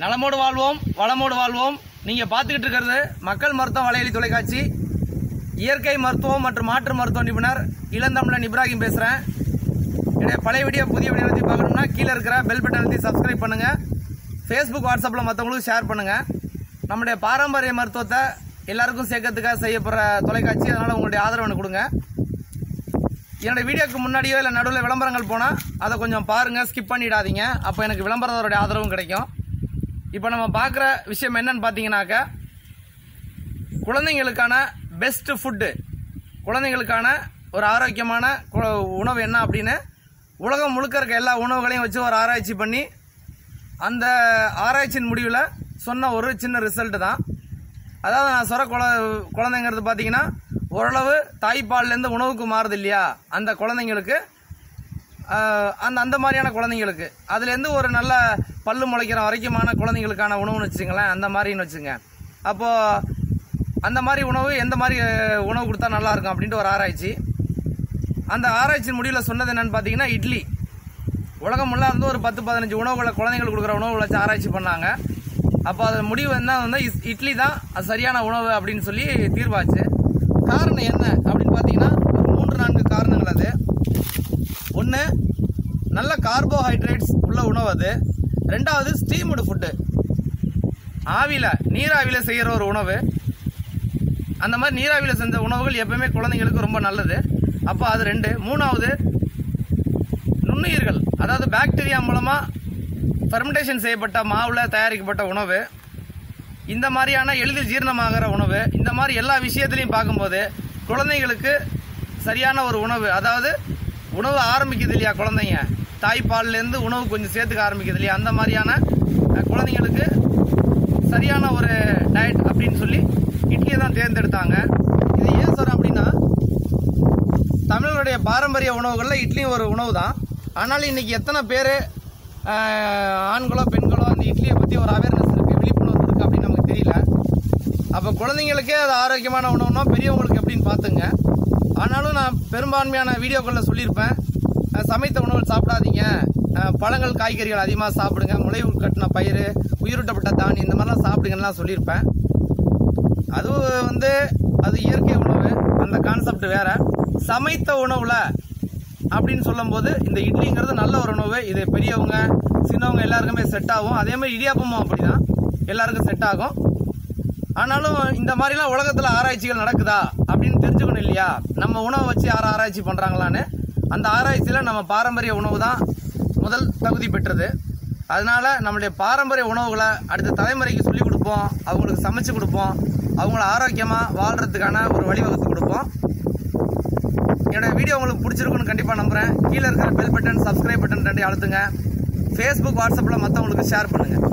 நலமோடு வாழ்வோம் வளமோடு வாழ்வோம். நீங்க பார்த்துக்கிட்டு இருக்கிறது மக்கள் மருத்துவம் வலையொலி தொலைக்காட்சி. இயற்கை மருத்துவம் மற்றும் மாற்று மருத்துவ நிபுணர் இளந்தமிழன் இப்ராஹிம் பேசுறேன். பழைய வீடியோ புதிய வீடியோ பற்றி பார்க்கணும்னா கீழே இருக்கிற பெல் பட்டன் அழுத்தி சப்ஸ்கிரைப் பண்ணுங்க. ஃபேஸ்புக் வாட்ஸ்அப்பில் மற்றவங்களுக்கு ஷேர் பண்ணுங்க. நம்முடைய பாரம்பரிய மருத்துவத்தை எல்லாருக்கும் சேர்க்கறதுக்காக செய்யப்படுற தொலைக்காட்சி. அதனால உங்களுடைய ஆதரவு எனக்கு கொடுங்க. என்னோட வீடியோக்கு முன்னாடியோ இல்லை நடுவில் விளம்பரங்கள் போனால் அதை கொஞ்சம் பாருங்கள், ஸ்கிப் பண்ணிடாதீங்க. அப்போ எனக்கு விளம்பரத்தோடைய ஆதரவும் கிடைக்கும். இப்போ நம்ம பார்க்குற விஷயம் என்னன்னு பார்த்தீங்கன்னாக்க, குழந்தைங்களுக்கான பெஸ்ட் ஃபுட்டு, குழந்தைங்களுக்கான ஒரு ஆரோக்கியமான உணவு என்ன அப்படின்னு உலகம் முழுக்க இருக்க எல்லா உணவுகளையும் வச்சு ஒரு ஆராய்ச்சி பண்ணி அந்த ஆராய்ச்சியின் முடிவில் சொன்ன ஒரு சின்ன ரிசல்ட்டு தான். அதாவது நான் சொல்கிற குழந்தைங்கிறது பார்த்தீங்கன்னா, ஓரளவு தாய்ப்பால்லேருந்து உணவுக்கு மாறுது இல்லையா, அந்த குழந்தைங்களுக்கு அந்த மாதிரியான குழந்தைங்களுக்கு, அதுலேருந்து ஒரு நல்ல பல்லு முளைக்கிற வரைக்குமான குழந்தைங்களுக்கான உணவுன்னு வச்சுங்களேன், அந்த மாதிரின்னு வச்சுங்க. அப்போது அந்த மாதிரி உணவு எந்த மாதிரி உணவு கொடுத்தா நல்லாயிருக்கும் அப்படின்ட்டு ஒரு ஆராய்ச்சி. அந்த ஆராய்ச்சி முடிவில் சொன்னது என்னென்னு பார்த்தீங்கன்னா, இட்லி. உலகம் முல்லாக இருந்து ஒரு 10-15 உணவுகளை குழந்தைங்களுக்கு கொடுக்குற உணவுகளை வச்சு ஆராய்ச்சி பண்ணாங்க. அப்போ அது முடிவு என்ன வந்து இட்லி தான் அது சரியான உணவு அப்படின்னு சொல்லி தீர்வாச்சு. காரணம் என்ன அப்படின்னு பார்த்தீங்கன்னா, ஒரு 3-4 காரணங்கள். அது ஒன்று, நல்ல கார்போஹைட்ரேட்ஸ் உள்ள உணவு. அது ரெண்டாவது, ஸ்டீம்டு ஃபுட்டு, நீராவியில் செய்கிற ஒரு உணவு. அந்த மாதிரி நீராவியில் செஞ்ச உணவுகள் எப்பவுமே குழந்தைங்களுக்கு ரொம்ப நல்லது. அப்போ அது 2. மூணாவது, நுண்ணுயிர்கள், அதாவது பாக்டீரியா மூலமாக ஃபெர்மெண்டேஷன் செய்யப்பட்ட மாவில் தயாரிக்கப்பட்ட உணவு. இந்த மாதிரியான எளிதில் ஜீரணமாகிற உணவு. இந்த மாதிரி எல்லா விஷயத்திலையும் பார்க்கும்போது குழந்தைங்களுக்கு சரியான ஒரு உணவு, அதாவது உணவு ஆரம்பிக்குது இல்லையா, குழந்தைங்க தாய்ப்பால்லேருந்து உணவு கொஞ்சம் சேர்த்துக்க ஆரம்பிக்குது இல்லையா, அந்த மாதிரியான குழந்தைங்களுக்கு சரியான ஒரு டயட் அப்படின்னு சொல்லி இட்லியை தான் தேர்ந்தெடுத்தாங்க. இது ஏன் சொல்கிறேன் அப்படின்னா, தமிழர்களுடைய பாரம்பரிய உணவுகளில் இட்லியும் ஒரு உணவு தான். ஆனாலும் இன்னைக்கு எத்தனை பேர் ஆண்களோ பெண்களோ அந்த இட்லியை பற்றி ஒரு அவேர்னஸ் இருக்குது, விழிப்புணர்வு இருக்குது அப்படின்னு நமக்கு தெரியல. அப்போ குழந்தைங்களுக்கே அது ஆரோக்கியமான உணவுனா பெரியவங்களுக்கு எப்படின்னு பார்த்துங்க. ஆனாலும் நான் பெரும்பான்மையான வீடியோக்களில் சொல்லியிருப்பேன், சமைத்த உணவுகள் சாப்பிடாதீங்க, பழங்கள் காய்கறிகள் அதிகமாக சாப்பிடுங்க, முளை கட்டின பயிர், உயிரூட்டப்பட்ட தானியம், இந்த மாதிரிலாம் சாப்பிடுங்கலாம் சொல்லியிருப்பேன். அது இயற்கை உணவு, அந்த கான்செப்ட் வேற. சமைத்த உணவுல அப்படின்னு சொல்லும்போது இந்த இட்லிங்கிறது நல்ல ஒரு உணவு. இது பெரியவங்க சின்னவங்க எல்லாருக்குமே செட் ஆகும். அதே மாதிரி இடியாப்பமும் அப்படிதான், எல்லாருக்கும் செட் ஆகும். ஆனாலும் இந்த மாதிரிலாம் உலகத்தில் ஆராய்ச்சிகள் நடக்குதா அப்படின்னு தெரிஞ்சுக்கணும் இல்லையா, நம்ம உணவை வச்சு யாரும் ஆராய்ச்சி பண்ணுறாங்களான்னு. அந்த ஆராய்ச்சியில் நம்ம பாரம்பரிய உணவு தான் முதல் தகுதி பெற்றது. அதனால நம்மளுடைய பாரம்பரிய உணவுகளை அடுத்த தலைமுறைக்கு சொல்லிக் கொடுப்போம், அவங்களுக்கு சமைச்சு கொடுப்போம், அவங்கள ஆரோக்கியமாக வாழ்கிறதுக்கான ஒரு வழிவகுத்து கொடுப்போம். என்னோட வீடியோ உங்களுக்கு பிடிச்சிருக்குன்னு கண்டிப்பாக நம்புகிறேன். கீழே இருக்கிற பெல் பட்டன், சப்ஸ்கிரைப் பட்டன் 2 அழுத்துங்க. ஃபேஸ்புக் வாட்ஸ்அப்பில் மற்றவங்களுக்கு ஷேர் பண்ணுங்கள்.